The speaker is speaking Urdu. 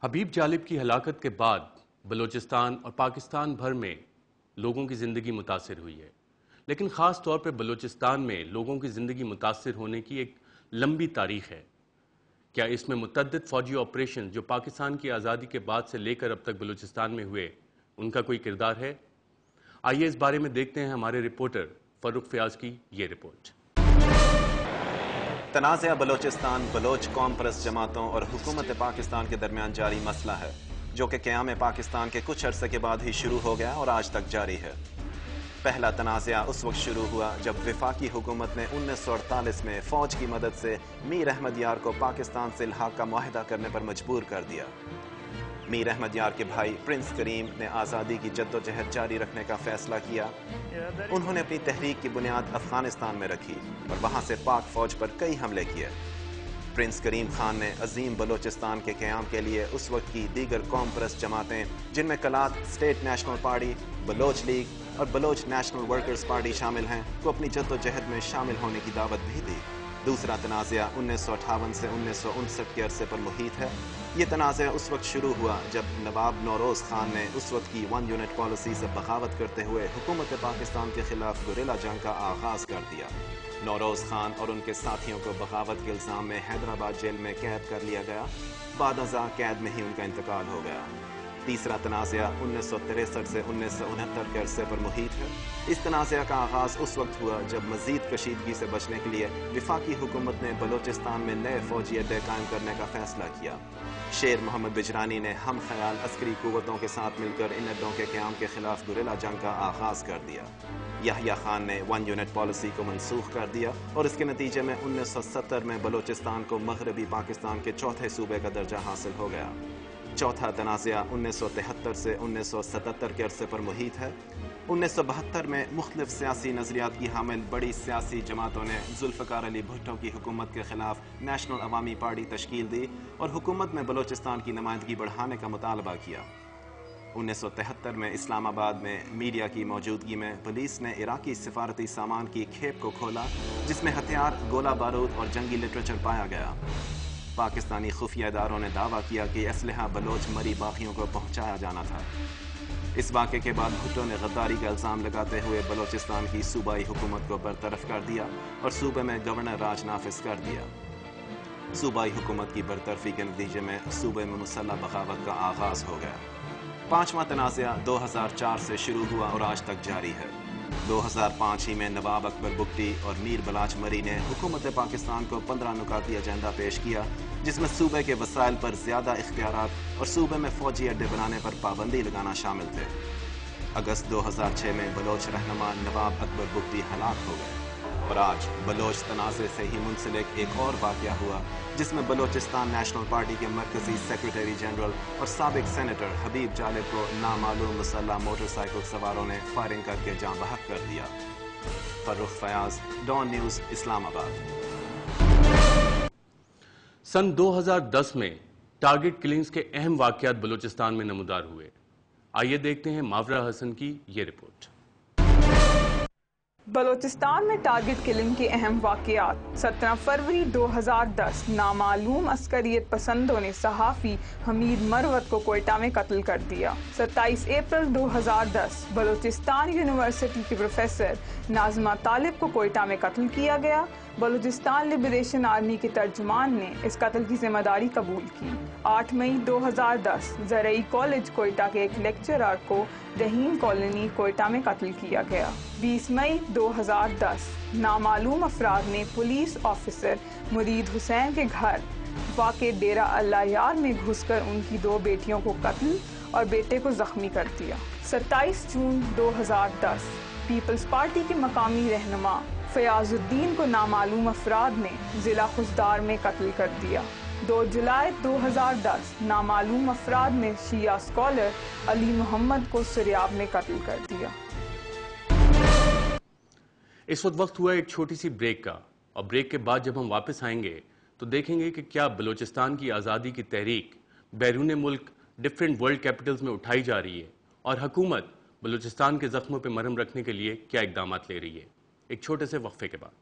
حبیب جالب کی ہلاکت کے بعد بلوچستان اور پاکستان بھر میں لوگوں کی زندگی متاثر ہوئی ہے، لیکن خاص طور پر بلوچستان میں لوگوں کی زندگی متاثر ہونے کی ایک لمبی تاریخ ہے۔ کیا اس میں متعدد فوجی آپریشن جو پاکستان کی آزادی کے بعد سے لے کر اب تک بلوچستان میں ہوئے ان کا کوئی کردار ہے؟ آئیے اس بارے میں دیکھتے ہیں ہمارے رپورٹر فرخ فیاض کی یہ رپورٹ۔ تنازع بلوچستان بلوچ قوم پرست جماعتوں اور حکومت پاکستان کے درمیان جاری مسئلہ ہے، جو کہ قیام پاکستان کے کچھ عرصے کے بعد ہی شروع ہو گیا اور آج تک جاری ہے۔ پہلا تنازع اس وقت شروع ہوا جب وفاقی حکومت نے 1948 میں فوج کی مدد سے میر احمد یار کو پاکستان سے الحاق کا معاہدہ کرنے پر مجبور کر دیا۔ میر احمد یار کے بھائی پرنس کریم نے آزادی کی جدوجہد جاری رکھنے کا فیصلہ کیا۔ انہوں نے اپنی تحریک کی بنیاد افغانستان میں رکھی اور وہاں سے پاک فوج پر کئی حملے کیے۔ پرنس کریم خان نے عظیم بلوچستان کے قیام کے لیے اس وقت کی دیگر قوم پرست جماعتیں، جن میں Kalat state national party, Baloch league اور بلوچ نیشنل ورکرز پارٹی شامل ہیں، کو اپنی جدوجہد میں شامل ہونے کی دعوت بھی دی۔ دوسرا تنازع 1958 سے 1959 کے عرصے پر محیط ہے۔ یہ تنازع اس وقت شروع ہوا جب نواب نوروز خان نے اس وقت کی ون یونٹ پالیسی سے بغاوت کرتے ہوئے حکومت پاکستان کے خلاف گوریلا جنگ کا آغاز کر دیا۔ نوروز خان اور ان کے ساتھیوں کو بغاوت کے الزام میں حیدرآباد جیل میں قید کر لیا گیا۔ بعد ازاں قید میں ہی ان کا انتقال ہو گیا۔ تیسرا تنازع 1963 سے 1969 کے عرصے پر محیط ہے۔ اس تنازع کا آغاز اس وقت ہوا جب مزید کشیدگی سے بچنے کے لیے وفاقی حکومت نے بلوچستان میں نئے فوجی اڈے قائم کرنے کا فیصلہ کیا۔ شیر محمد بجرانی نے ہم خیال عسکری قوتوں کے ساتھ مل کر ان اڈوں کے قیام کے خلاف گوریلا جنگ کا آغاز کر دیا۔ یحییٰ خان نے ون یونٹ پالیسی کو منسوخ کر دیا اور اس کے نتیجے میں 1970 میں بلوچستان کو مغربی پاکستان کے چوتھے صوبے کا درجہ حاصل ہو گیا۔ چوتھا تنازع 1973 سے 1977 کے عرصے پر محیط ہے۔ 1972 میں مختلف سیاسی نظریات کی حامل بڑی سیاسی جماعتوں نے ذوالفقار علی بھٹو کی حکومت کے خلاف نیشنل عوامی پارٹی تشکیل دی اور حکومت میں بلوچستان کی نمائندگی بڑھانے کا مطالبہ کیا۔ 1973 میں اسلام آباد میں میڈیا کی موجودگی میں پولیس نے عراقی سفارتی سامان کی کھیپ کو کھولا، جس میں ہتھیار، گولہ بارود اور جنگی لٹریچر پایا گیا۔ پاکستانی خفیہ اداروں نے دعویٰ کیا کہ اسلحہ بلوچ مری باغیوں کو پہنچایا جانا تھا۔ اس واقعے کے بعد بھٹو نے غداری کا الزام لگاتے ہوئے بلوچستان کی صوبائی حکومت کو برطرف کر دیا اور صوبے میں گورنر راج نافذ کر دیا۔ صوبائی حکومت کی برطرفی کے نتیجے میں صوبے میں مسلح بغاوت کا آغاز ہو گیا۔ پانچواں تنازع 2004 سے شروع ہوا اور آج تک جاری ہے۔ 2005 ہی میں نواب اکبر بگٹی اور میر بلاچ مری نے حکومت پاکستان کو 15 نکاتی ایجنڈا پیش کیا، جس میں صوبے کے وسائل پر زیادہ اختیارات اور صوبے میں فوجی اڈے بنانے پر پابندی لگانا شامل تھے۔ اگست 2006 میں بلوچ رہنما نواب اکبر بگٹی ہلاک ہو گئے اور آج بلوچ تنازع سے ہی منسلک ایک اور واقعہ ہوا، جس میں بلوچستان نیشنل پارٹی کے مرکزی سیکریٹری جنرل اور سابق سینیٹر حبیب جالب کو نامعلوم مسلح موٹر سائیکل سواروں نے فائرنگ کر کے جاں بحق کر دیا۔ فرخ فیاض، ڈان نیوز، اسلام آباد۔ سن 2010 میں ٹارگٹ کلنگز کے اہم واقعات بلوچستان میں نمودار ہوئے۔ آئیے دیکھتے ہیں ماورا حسن کی یہ رپورٹ۔ بلوچستان میں ٹارگٹ کلنگ کے اہم واقعات۔ 17 فروری 2010 نامعلوم عسکریت پسندوں نے صحافی حمید مروت کو کوئٹہ میں قتل کر دیا۔ 27 اپریل 2010 بلوچستان یونیورسٹی کے پروفیسر ناظمہ طالب کو کوئٹہ میں قتل کیا گیا۔ بلوچستان لبریشن آرمی کے ترجمان نے اس قتل کی ذمہ داری قبول کی۔ 8 مئی 2010 زرعی کالج کوئٹہ کے ایک لیکچرر کو رحیم کالونی کوئٹہ میں قتل کیا گیا۔ 20 مئی 2010 نامعلوم افراد نے پولیس آفیسر مرید حسین کے گھر واقع ڈیرہ اللہ یار میں گھس کر ان کی 2 بیٹیوں کو قتل اور بیٹے کو زخمی کر دیا۔ 27 جون 2010 پیپلز پارٹی کے مقامی رہنما فیاض الدین کو نامعلوم افراد نے ضلع خضدار میں قتل کر دیا۔ 2 جولائی 2010 نامعلوم افراد نے شیعہ اسکالر علی محمد کو سریاب میں قتل کر دیا۔ اس وقت ہوا ایک چھوٹی سی بریک کا، اور بریک کے بعد جب ہم واپس آئیں گے تو دیکھیں گے کہ کیا بلوچستان کی آزادی کی تحریک بیرون ملک ڈیفرنٹ ورلڈ کیپٹلز میں اٹھائی جا رہی ہے، اور حکومت بلوچستان کے زخموں پہ مرہم رکھنے کے لیے کیا اقدامات لے رہی ہے۔ ایک چھوٹے سے وقفے کے بعد